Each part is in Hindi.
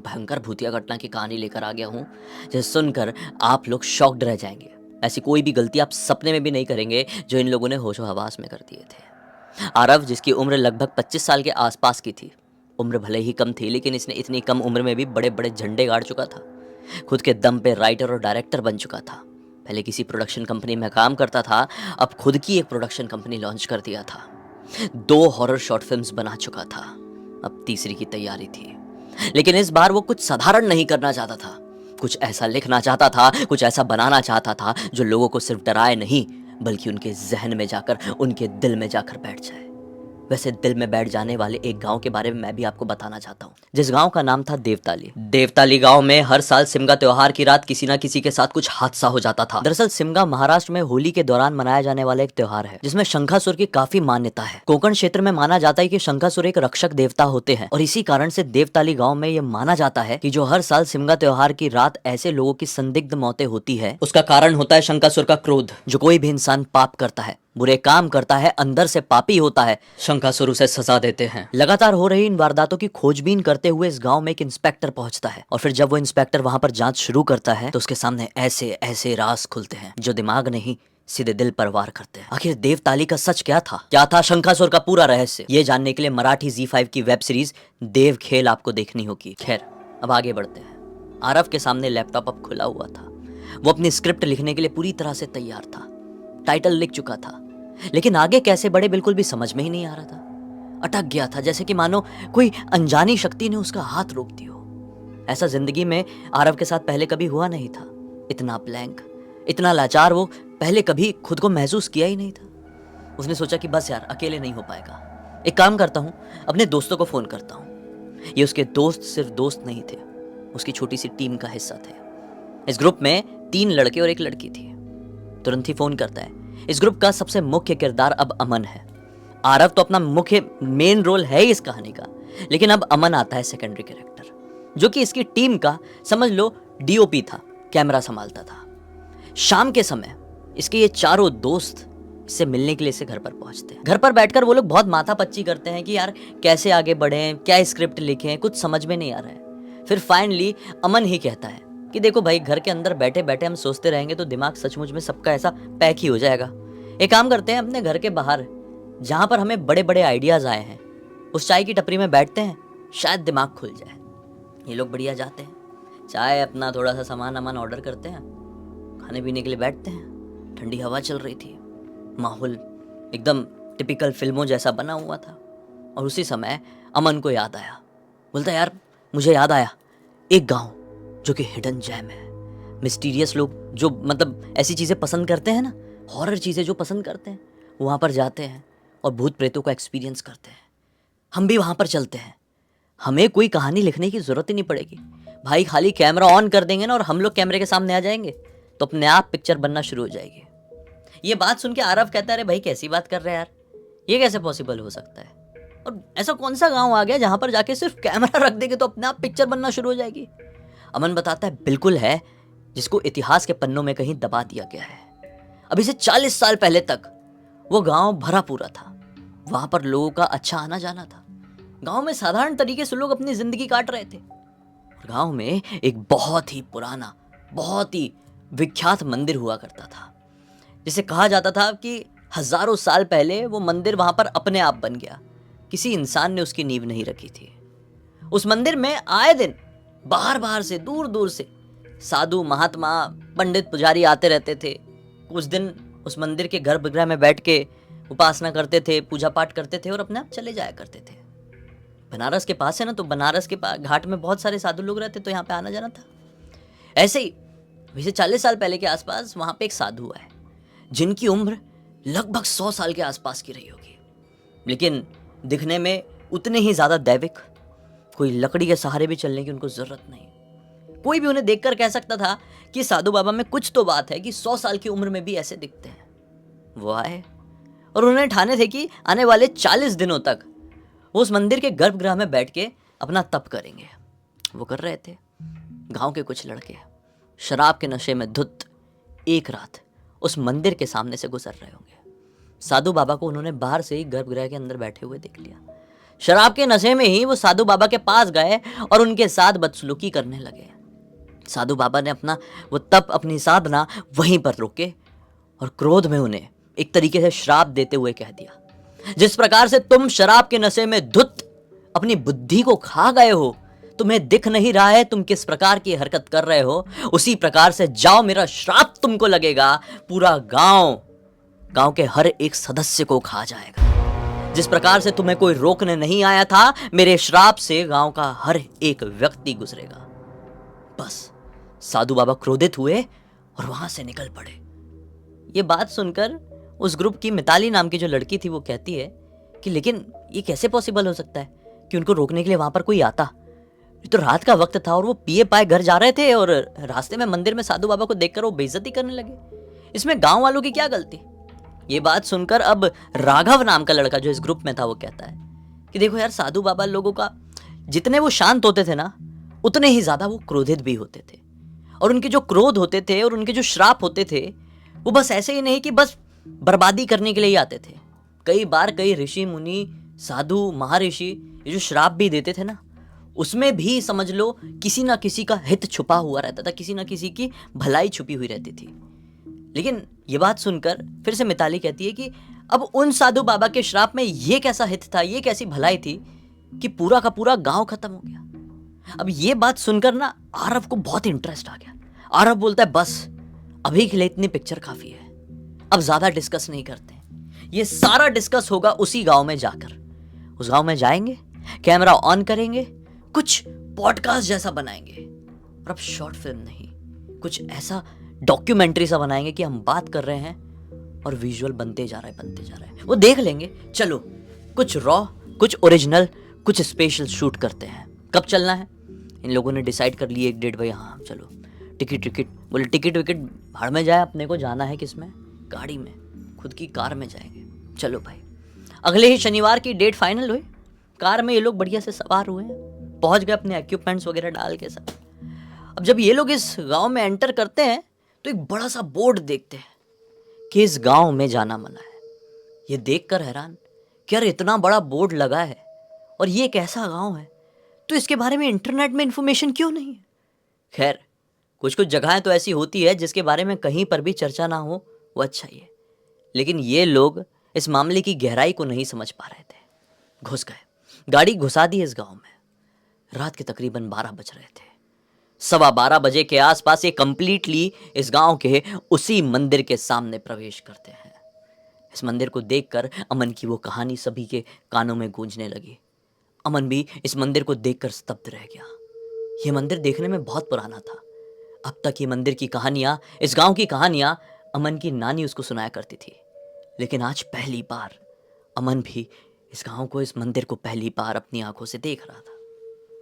भयंकर भूतिया घटना की कहानी लेकर आ गया हूँ जिसे सुनकर आप लोग शॉक्ड रह जाएंगे। ऐसी कोई भी गलती आप सपने में भी नहीं करेंगे जो इन लोगों ने होशो हवास में कर दिए थे। आरव, जिसकी उम्र लगभग 25 साल के आसपास की थी, उम्र भले ही कम थी लेकिन इसने इतनी कम उम्र में भी बड़े बड़े झंडे गाड़ चुका था। खुद के दम पे राइटर और डायरेक्टर बन चुका था। पहले किसी प्रोडक्शन कंपनी में काम करता था, अब खुद की एक प्रोडक्शन कंपनी लॉन्च कर दिया था। 2 हॉरर शॉर्ट फिल्म्स बना चुका था, अब तीसरी की तैयारी थी। लेकिन इस बार वो कुछ साधारण नहीं करना चाहता था, कुछ ऐसा लिखना चाहता था, कुछ ऐसा बनाना चाहता था जो लोगों को सिर्फ डराए नहीं बल्कि उनके जहन में जाकर, उनके दिल में जाकर बैठ जाए। वैसे दिल में बैठ जाने वाले एक गांव के बारे में मैं भी आपको बताना चाहता हूँ, जिस गांव का नाम था देवताली। देवताली गांव में हर साल सिमगा त्योहार की रात किसी ना किसी के साथ कुछ हादसा हो जाता था। दरअसल सिमगा महाराष्ट्र में होली के दौरान मनाया जाने वाला एक त्योहार है जिसमें शंखासुर की काफी मान्यता है। कोंकण क्षेत्र में माना जाता है कि शंखासुर एक रक्षक देवता होते हैं और इसी कारण से देवताली गाँव में ये माना जाता है कि जो हर साल सिमगा त्योहार की रात ऐसे लोगों की संदिग्ध मौतें होती है, उसका कारण होता है शंखासुर का क्रोध। जो कोई भी इंसान पाप करता है, बुरे काम करता है, अंदर से पापी होता है, शंखासुर उसे सजा देते हैं। लगातार हो रही इन वारदातों की खोजबीन करते हुए इस गांव में एक इंस्पेक्टर पहुंचता है और फिर जब वो इंस्पेक्टर वहां पर जांच शुरू करता है तो उसके सामने ऐसे ऐसे राज खुलते हैं जो दिमाग नहीं सीधे दिल पर वार करते हैं। आखिर देवताली का सच क्या था शंखासुर का पूरा रहस्य? ये जानने के लिए मराठी ZEE5 की वेब सीरीज देव खेल आपको देखनी होगी। खैर, अब आगे बढ़ते हैं। आरव के सामने लैपटॉप अब खुला हुआ था। वो अपनी स्क्रिप्ट लिखने के लिए पूरी तरह से तैयार था। टाइटल लिख चुका था, लेकिन आगे कैसे बढ़े बिल्कुल भी समझ में ही नहीं आ रहा था। अटक गया था, जैसे कि मानो कोई अनजानी शक्ति ने उसका हाथ रोक दिया हो। ऐसा जिंदगी में आरव के साथ पहले कभी हुआ नहीं था। इतना ब्लैंक, इतना लाचार वो पहले कभी खुद को महसूस किया ही नहीं था। उसने सोचा कि बस यार, अकेले नहीं हो पाएगा। एक काम करता हूँ, अपने दोस्तों को फोन करता हूँ। ये उसके दोस्त सिर्फ दोस्त नहीं थे, उसकी छोटी सी टीम का हिस्सा थे। इस ग्रुप में 3 लड़के और 1 लड़की थी। तुरंत ही फोन करता है। इस ग्रुप का सबसे मुख्य किरदार अब अमन है। आरव तो अपना मुख्य मेन रोल है इस कहानी का, लेकिन अब अमन आता है सेकेंडरी कैरेक्टर, जो कि इसकी टीम का समझ लो DOP था, कैमरा संभालता था। शाम के समय इसके ये चारों दोस्त इससे मिलने के लिए इसे घर पर पहुंचते हैं। घर पर बैठकर वो लोग बहुत माथापच्ची करते हैं कि यार कैसे आगे बढ़ें, क्या स्क्रिप्ट लिखें, कुछ समझ में नहीं आ रहा है। फिर फाइनली अमन ही कहता है कि देखो भाई, घर के अंदर बैठे बैठे हम सोचते रहेंगे तो दिमाग सचमुच में सबका ऐसा पैक ही हो जाएगा। एक काम करते हैं, अपने घर के बाहर जहां पर हमें बड़े बड़े आइडियाज आए हैं, उस चाय की टपरी में बैठते हैं, शायद दिमाग खुल जाए। ये लोग बढ़िया जाते हैं, चाय अपना थोड़ा सा सामान अमान ऑर्डर करते हैं, खाने पीने के लिए बैठते हैं। ठंडी हवा चल रही थी, माहौल एकदम टिपिकल फिल्मों जैसा बना हुआ था। और उसी समय अमन को याद आया। बोलता यार, मुझे याद आया एक गाँव जो कि हिडन जेम है। मिस्टीरियस लोग जो मतलब ऐसी चीज़ें पसंद करते हैं ना, हॉरर चीज़ें जो पसंद करते हैं, वहाँ पर जाते हैं और भूत प्रेतों का एक्सपीरियंस करते हैं। हम भी वहाँ पर चलते हैं, हमें कोई कहानी लिखने की ज़रूरत ही नहीं पड़ेगी भाई। खाली कैमरा ऑन कर देंगे ना और हम लोग कैमरे के सामने आ जाएंगे तो अपने आप पिक्चर बनना शुरू हो जाएगी। ये बात सुन के आरव कहता है, अरे भाई कैसी बात कर रहे हैं यार, ये कैसे पॉसिबल हो सकता है? और ऐसा कौन सा गाँव आ गया जहाँ पर जाके सिर्फ कैमरा रख देंगे तो अपने आप पिक्चर बनना शुरू हो जाएगी? अमन बताता है, बिल्कुल है, जिसको इतिहास के पन्नों में कहीं दबा दिया गया है। अभी से 40 साल पहले तक वो गांव भरा पूरा था। वहां पर लोगों का अच्छा आना जाना था। गांव में साधारण तरीके से लोग अपनी जिंदगी काट रहे थे। और गांव में एक बहुत ही पुराना, बहुत ही विख्यात मंदिर हुआ करता था, जिसे कहा जाता था कि हजारों साल पहले वो मंदिर वहां पर अपने आप बन गया। किसी इंसान ने उसकी नींव नहीं रखी थी। उस मंदिर में आए दिन बाहर बाहर से, दूर दूर से साधु, महात्मा, पंडित, पुजारी आते रहते थे। कुछ दिन उस मंदिर के गर्भगृह में बैठ के उपासना करते थे, पूजा पाठ करते थे और अपने आप चले जाया करते थे। बनारस के पास है ना, तो बनारस के घाट में बहुत सारे साधु लोग रहते, तो यहाँ पे आना जाना था। ऐसे ही वैसे 40 साल पहले के आसपास वहां पे एक साधु है जिनकी उम्र लगभग 100 साल के आसपास की रही होगी, लेकिन दिखने में उतने ही ज्यादा दैविक। कोई लकड़ी के सहारे भी चलने की उनको जरूरत नहीं। कोई भी उन्हें देखकर कह सकता था कि साधु बाबा में कुछ तो बात है कि 100 साल की उम्र में भी ऐसे दिखते हैं। वो आए और उन्हें ठाने थे कि आने वाले 40 दिनों तक वो उस मंदिर के गर्भगृह में बैठ के अपना तप करेंगे। वो कर रहे थे। गांव के कुछ लड़के शराब के नशे में धुत एक रात उस मंदिर के सामने से गुजर रहे होंगे। साधु बाबा को उन्होंने बाहर से ही गर्भगृह के अंदर बैठे हुए देख लिया। शराब के नशे में ही वो साधु बाबा के पास गए और उनके साथ बदसलूकी करने लगे। साधु बाबा ने अपना वो तप, अपनी साधना वहीं पर रोके और क्रोध में उन्हें एक तरीके से श्राप देते हुए कह दिया, जिस प्रकार से तुम शराब के नशे में धुत अपनी बुद्धि को खा गए हो, तुम्हें दिख नहीं रहा है तुम किस प्रकार की हरकत कर रहे हो, उसी प्रकार से जाओ, मेरा श्राप तुमको लगेगा, पूरा गांव के हर एक सदस्य को खा जाएगा। जिस प्रकार से तुम्हें कोई रोकने नहीं आया था, मेरे श्राप से गांव का हर एक व्यक्ति गुजरेगा। बस साधु बाबा क्रोधित हुए और वहां से निकल पड़े। ये बात सुनकर उस ग्रुप की मिताली नाम की जो लड़की थी वो कहती है कि लेकिन ये कैसे पॉसिबल हो सकता है कि उनको रोकने के लिए वहां पर कोई आता। ये तो रात का वक्त था और वो पिए पाए घर जा रहे थे और रास्ते में मंदिर में साधु बाबा को देखकर वो बेइज्जती करने लगे। इसमें गांव वालों की क्या गलती। ये बात सुनकर अब राघव नाम का लड़का जो इस ग्रुप में था वो कहता है कि देखो यार, साधु बाबा लोगों का जितने वो शांत होते थे ना, उतने ही ज्यादा वो क्रोधित भी होते थे। और उनके जो क्रोध होते थे और उनके जो श्राप होते थे, वो बस ऐसे ही नहीं कि बस बर्बादी करने के लिए ही आते थे। कई बार कई ऋषि मुनि, साधु, महर्षि ये जो श्राप भी देते थे ना, उसमें भी समझ लो किसी ना किसी का हित छुपा हुआ रहता था, किसी ना किसी की भलाई छुपी हुई रहती थी। लेकिन ये बात सुनकर फिर से मिताली कहती है कि अब उन साधु बाबा के श्राप में ये कैसा हित था, ये कैसी भलाई थी कि पूरा का पूरा गांव खत्म हो गया। अब ये बात सुनकर ना आरव को बहुत इंटरेस्ट आ गया। आरव बोलता है बस अभी के लिए इतनी पिक्चर काफी है, अब ज्यादा डिस्कस नहीं करते। ये सारा डिस्कस होगा उसी गांव में जाकर। उस गांव में जाएंगे, कैमरा ऑन करेंगे, कुछ पॉडकास्ट जैसा बनाएंगे, और अब शॉर्ट फिल्म नहीं, कुछ ऐसा डॉक्यूमेंट्री सा बनाएंगे कि हम बात कर रहे हैं और विजुअल बनते जा रहा है। वो देख लेंगे। चलो कुछ रॉ, कुछ ओरिजिनल, कुछ स्पेशल शूट करते हैं। कब चलना है इन लोगों ने डिसाइड कर लिए, एक डेट भाई, हाँ चलो टिकट बोले टिकट विकेट भाड़ में जाए, अपने को जाना है किसमें, गाड़ी में, खुद की कार में जाएंगे। चलो भाई, अगले ही शनिवार की डेट फाइनल हुई। कार में ये लोग बढ़िया से सवार हुए, पहुंच गए अपने इक्विपमेंट्स वगैरह डाल के सब। अब जब ये लोग इस गांव में एंटर करते हैं तो एक बड़ा सा बोर्ड देखते हैं कि इस गांव में जाना मना है। ये देखकर हैरान कि यार इतना बड़ा बोर्ड लगा है और ये एक ऐसा गांव है, तो इसके बारे में इंटरनेट में इंफॉर्मेशन क्यों नहीं है। खैर, कुछ कुछ जगहें तो ऐसी होती है जिसके बारे में कहीं पर भी चर्चा ना हो, वो अच्छा ही है। लेकिन ये लोग इस मामले की गहराई को नहीं समझ पा रहे थे। घुस गए, गाड़ी घुसा दी इस गांव में। रात के तकरीबन 12 बज रहे थे। 12:15 बजे के आसपास ये कंप्लीटली इस गांव के उसी मंदिर के सामने प्रवेश करते हैं। इस मंदिर को देखकर अमन की वो कहानी सभी के कानों में गूंजने लगी। अमन भी इस मंदिर को देखकर स्तब्ध रह गया। ये मंदिर देखने में बहुत पुराना था। अब तक ये मंदिर की कहानियां, इस गांव की कहानियां अमन की नानी उसको सुनाया करती थी। लेकिन आज पहली बार अमन भी इस गांव को, इस मंदिर को पहली बार अपनी आंखों से देख रहा था।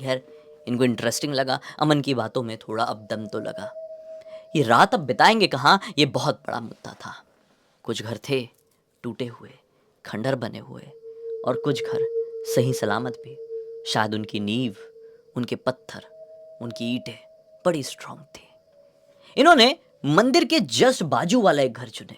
यार इनको इंटरेस्टिंग लगा, अमन की बातों में थोड़ा अब दम तो लगा। ये रात अब बिताएंगे कहाँ, ये बहुत बड़ा मुद्दा था। कुछ घर थे टूटे हुए, खंडर बने हुए, और कुछ घर सही सलामत भी। शायद उनकी नींव, उनके पत्थर, उनकी ईंटें बड़ी स्ट्रांग थी। इन्होंने मंदिर के जस्ट बाजू वाला एक घर चुने।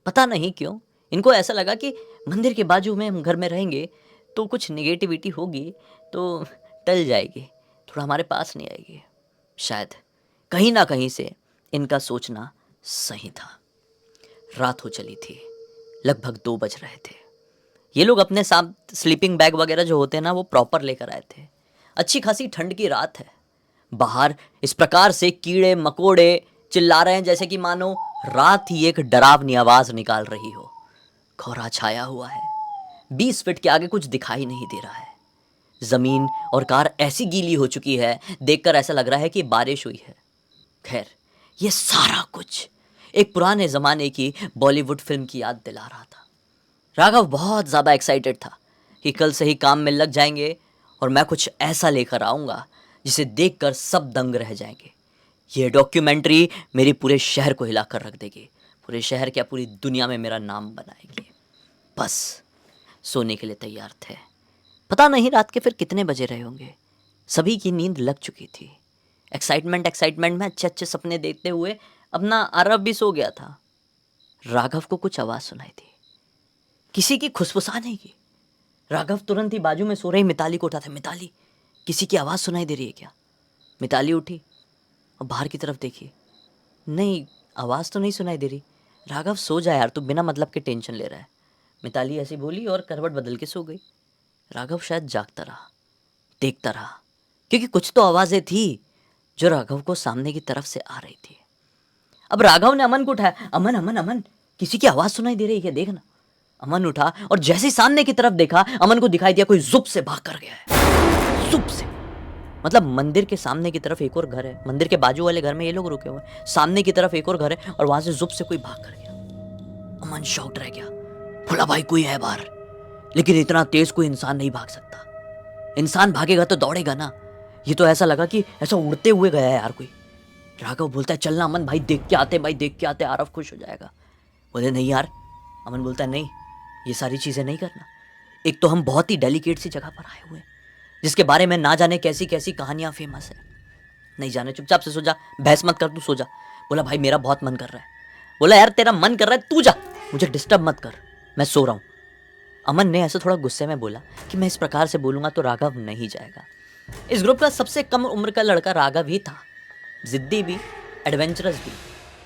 पता नहीं क्यों इनको ऐसा लगा कि मंदिर के बाजू में हम घर में रहेंगे तो कुछ नेगेटिविटी होगी तो टल जाएगी, थोड़ा हमारे पास नहीं आएगी। शायद कहीं ना कहीं से इनका सोचना सही था। रात हो चली थी, लगभग 2 बज रहे थे। ये लोग अपने साथ स्लीपिंग बैग वगैरह जो होते हैं ना, वो प्रॉपर लेकर आए थे। अच्छी खासी ठंड की रात है। बाहर इस प्रकार से कीड़े मकोड़े चिल्ला रहे हैं जैसे कि मानो रात ही एक डरावनी आवाज निकाल रही हो। कोहरा छाया हुआ है, 20 फीट के आगे कुछ दिखाई नहीं दे रहा है। जमीन और कार ऐसी गीली हो चुकी है, देखकर ऐसा लग रहा है कि बारिश हुई है। खैर, ये सारा कुछ एक पुराने जमाने की बॉलीवुड फिल्म की याद दिला रहा था। राघव बहुत ज़्यादा एक्साइटेड था कि कल से ही काम में लग जाएंगे और मैं कुछ ऐसा लेकर आऊँगा जिसे देखकर सब दंग रह जाएंगे। ये डॉक्यूमेंट्री मेरी पूरे शहर को हिलाकर रख देगी, पूरे शहर क्या पूरी दुनिया में मेरा नाम बनाएगी। बस सोने के लिए तैयार थे। पता नहीं रात के फिर कितने बजे रहे होंगे। सभी की नींद लग चुकी थी। एक्साइटमेंट में अच्छे अच्छे सपने देखते हुए अपना आरव भी सो गया था। राघव को कुछ आवाज़ सुनाई थी, किसी की खुसफुसाने की। राघव तुरंत ही बाजू में सो रही मिताली को उठाता, मिताली किसी की आवाज़ सुनाई दे रही है क्या? मिताली उठी और बाहर की तरफ देखी, नहीं आवाज़ तो नहीं सुनाई दे रही। राघव सो जा यार, तू बिना मतलब के टेंशन ले रहा है। मिताली ऐसी बोली और करवट बदल के सो गई। राघव शायद जागता रहा, देखता रहा, क्योंकि कुछ तो आवाज़ें थी जो राघव को सामने की तरफ से आ रही थी। अब राघव ने अमन को उठाया, अमन अमन अमन किसी की आवाज़ सुनाई दे रही है, देखना। अमन उठा और जैसे ही सामने की तरफ देखा, अमन को दिखाई दिया कोई जुप से भाग कर गया है। जुप से मतलब मंदिर के सामने की तरफ एक और घर है, मंदिर के बाजू वाले घर में ये लोग रुके हुए हैं, सामने की तरफ एक और घर है और वहां से जुप से कोई भाग कर गया। अमन शॉक्ड रह गया, बोला भाई कोई है बाहर, लेकिन इतना तेज कोई इंसान नहीं भाग सकता। इंसान भागेगा तो दौड़ेगा ना, ये तो ऐसा लगा कि ऐसा उड़ते हुए गया है यार कोई। राघव बोलता है चलना अमन, भाई देख के आते, भाई देख के आते, आरव खुश हो जाएगा। बोले नहीं यार। अमन बोलता है नहीं, ये सारी चीज़ें नहीं करना। एक तो हम बहुत ही डेलिकेट सी जगह पर आए हुए हैं जिसके बारे में ना जाने कैसी कैसी कहानियां फेमस है। नहीं जाने, चुपचाप से सो जा, बहस मत कर, तू सो जा। बोला भाई मेरा बहुत मन कर रहा है। बोला यार तेरा मन कर रहा है तू जा, मुझे डिस्टर्ब मत कर, मैं सो रहा हूँ। अमन ने ऐसे थोड़ा गुस्से में बोला कि मैं इस प्रकार से बोलूंगा तो राघव नहीं जाएगा। इस ग्रुप का सबसे कम उम्र का लड़का राघव ही था, जिद्दी भी, एडवेंचरस भी,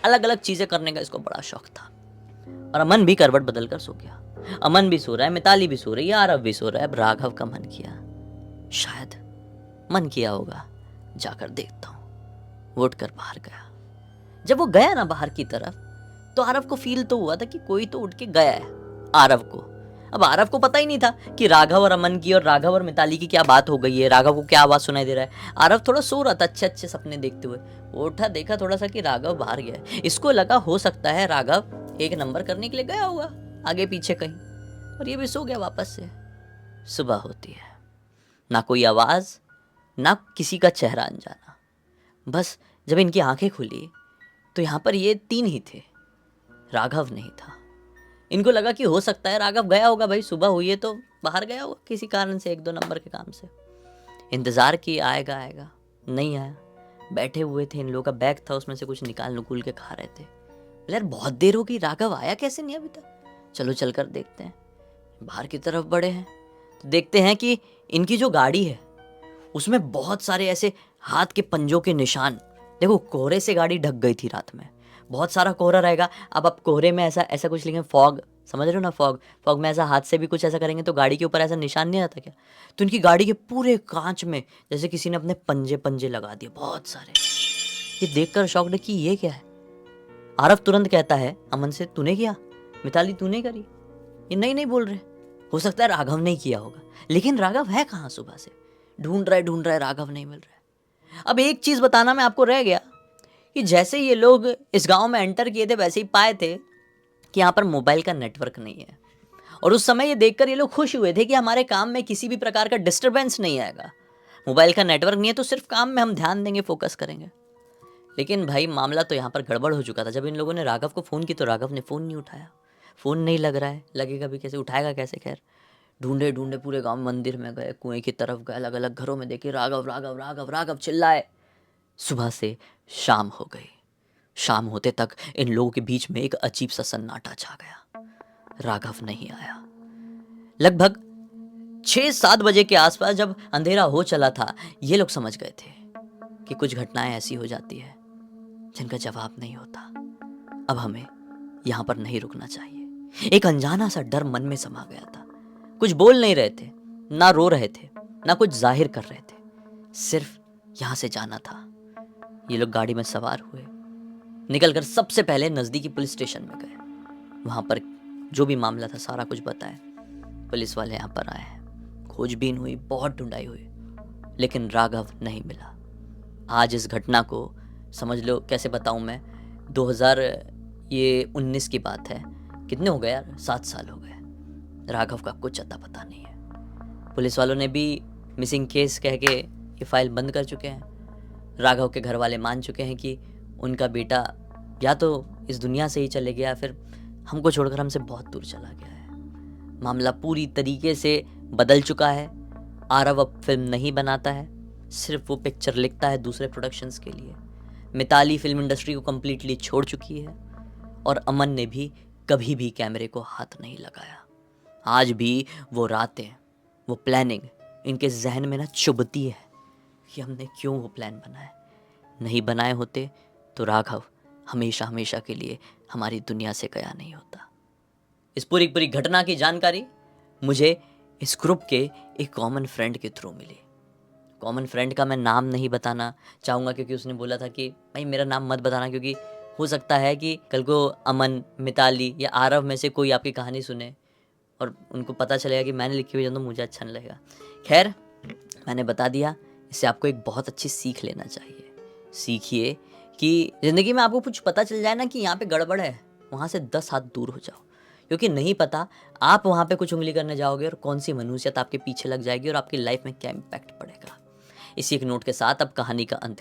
अलग अलग चीजें करने का इसको बड़ा शौक था। और अमन भी करवट बदल कर सो गया। अमन भी सो रहा है, मिताली भी सो रही है, आरव भी सो रहा है। अब राघव का मन किया, शायद मन किया होगा, जाकर देखता हूं। वो उठकर बाहर गया। जब वो गया ना बाहर की तरफ, तो आरव को फील तो हुआ था कि कोई तो उठ के गया है आरव को। अब आरव को पता ही नहीं था कि राघव और अमन की और राघव और मिताली की क्या बात हो गई है, राघव को क्या आवाज सुनाई दे रहा है। आरव थोड़ा सो रहा था अच्छे अच्छे सपने देखते हुए। वो उठा, देखा थोड़ा सा कि राघव बाहर गया है। इसको लगा हो सकता है राघव एक नंबर करने के लिए गया होगा आगे पीछे कहीं, और ये भी सो गया वापस से। सुबह होती है, ना कोई आवाज, ना किसी का चेहरा अनजाना। बस जब इनकी आंखें खुली तो यहाँ पर ये तीन ही थे, राघव नहीं था। इनको लगा कि हो सकता है राघव गया होगा, भाई सुबह हुई है तो बाहर गया होगा किसी कारण से, एक दो नंबर के काम से। इंतज़ार की आएगा आएगा, नहीं आया। बैठे हुए थे, इन लोगों का बैग था, उसमें से कुछ निकाल नुकुल के खा रहे थे। यार बहुत देर हो गई, राघव आया कैसे नहीं अभी तक, चलो चल कर देखते हैं। बाहर की तरफ बढ़े हैं तो देखते हैं कि इनकी जो गाड़ी है उसमें बहुत सारे ऐसे हाथ के पंजों के निशान। देखो कोहरे से गाड़ी ढक गई थी रात में, बहुत सारा कोहरा रहेगा। अब आप कोहरे में ऐसा ऐसा कुछ लिखें, फॉग, समझ रहे हो ना, फॉग। फॉग में ऐसा हाथ से भी कुछ ऐसा करेंगे तो गाड़ी के ऊपर ऐसा निशान नहीं आता क्या? तो इनकी गाड़ी के पूरे कांच में जैसे किसी ने अपने पंजे पंजे लगा दिए, बहुत सारे। ये देखकर शॉक्ड कि ये क्या है। आरव तुरंत कहता है अमन से, तूने किया? मिताली तूने करी? ये नहीं नहीं बोल रहे। हो सकता है राघव ने किया होगा, लेकिन राघव है कहाँ? सुबह से ढूंढ रहा है, राघव नहीं मिल रहा है। अब एक चीज बताना मैं आपको रह गया कि जैसे ये लोग इस गांव में एंटर किए थे वैसे ही पाए थे कि यहाँ पर मोबाइल का नेटवर्क नहीं है। और उस समय ये देखकर ये लोग खुश हुए थे कि हमारे काम में किसी भी प्रकार का डिस्टरबेंस नहीं आएगा। मोबाइल का नेटवर्क नहीं है तो सिर्फ काम में हम ध्यान देंगे, फोकस करेंगे। लेकिन भाई मामला तो यहाँ पर गड़बड़ हो चुका था। जब इन लोगों ने राघव को फ़ोन की तो राघव ने फ़ोन नहीं उठाया। फ़ोन नहीं लग रहा है, लगेगा भी कैसे, उठाएगा कैसे? खैर ढूंढे ढूंढे पूरे गांव मंदिर में गए, कुएं की तरफ गए, अलग अलग घरों में देखे, राघव राघव राघव राघव चिल्लाए। सुबह से शाम हो गई। शाम होते तक इन लोगों के बीच में एक अजीब सा सन्नाटा छा गया। राघव नहीं आया। लगभग 6-7 बजे के आसपास जब अंधेरा हो चला था, ये लोग समझ गए थे कि कुछ घटनाएं ऐसी हो जाती है जिनका जवाब नहीं होता। अब हमें यहां पर नहीं रुकना चाहिए। एक अनजाना सा डर मन में समा गया था। कुछ बोल नहीं रहे थे, ना रो रहे थे, ना कुछ जाहिर कर रहे थे, सिर्फ यहां से जाना था। ये लोग गाड़ी में सवार हुए, निकलकर सबसे पहले नजदीकी पुलिस स्टेशन में गए। वहां पर जो भी मामला था सारा कुछ बताया। पुलिस वाले यहाँ पर आए हैं, खोजबीन हुई, बहुत ढूंढाई हुई, लेकिन राघव नहीं मिला। आज इस घटना को समझ लो, कैसे बताऊं मैं, 2019 की बात है। कितने हो गए यार, 7 साल हो गए। राघव का कुछ अता पता नहीं है। पुलिस वालों ने भी मिसिंग केस कह के ये फाइल बंद कर चुके हैं। राघव के घर वाले मान चुके हैं कि उनका बेटा या तो इस दुनिया से ही चले गया, फिर हमको छोड़कर हमसे बहुत दूर चला गया है। मामला पूरी तरीके से बदल चुका है। आरव अब फिल्म नहीं बनाता है, सिर्फ वो पिक्चर लिखता है दूसरे प्रोडक्शंस के लिए। मिताली फिल्म इंडस्ट्री को कम्प्लीटली छोड़ चुकी है और अमन ने भी कभी भी कैमरे को हाथ नहीं लगाया। आज भी वो रातें वो प्लानिंग इनके जहन में ना चुभती है कि हमने क्यों वो प्लान बनाए। नहीं बनाए होते तो राघव हमेशा हमेशा के लिए हमारी दुनिया से गया नहीं होता। इस पूरी पूरी घटना की जानकारी मुझे इस ग्रुप के एक कॉमन फ्रेंड के थ्रू मिली। कॉमन फ्रेंड का मैं नाम नहीं बताना चाहूँगा क्योंकि उसने बोला था कि भाई मेरा नाम मत बताना, क्योंकि हो सकता है कि कल को अमन, मिताली या आरव में से कोई आपकी कहानी सुने और उनको पता चलेगा कि मैंने लिखी हुई है तो मुझे अच्छा नहीं लगेगा। खैर, मैंने बता दिया। इससे आपको एक बहुत अच्छी सीख लेना चाहिए। सीखिए कि ज़िंदगी में आपको कुछ पता चल जाए ना कि यहाँ पे गड़बड़ है, वहाँ से 10 हाथ दूर हो जाओ, क्योंकि नहीं पता आप वहाँ पे कुछ उंगली करने जाओगे और कौन सी मनुष्यत आपके पीछे लग जाएगी और आपकी लाइफ में क्या इम्पैक्ट पड़ेगा। इसी एक नोट के साथ अब कहानी का अंत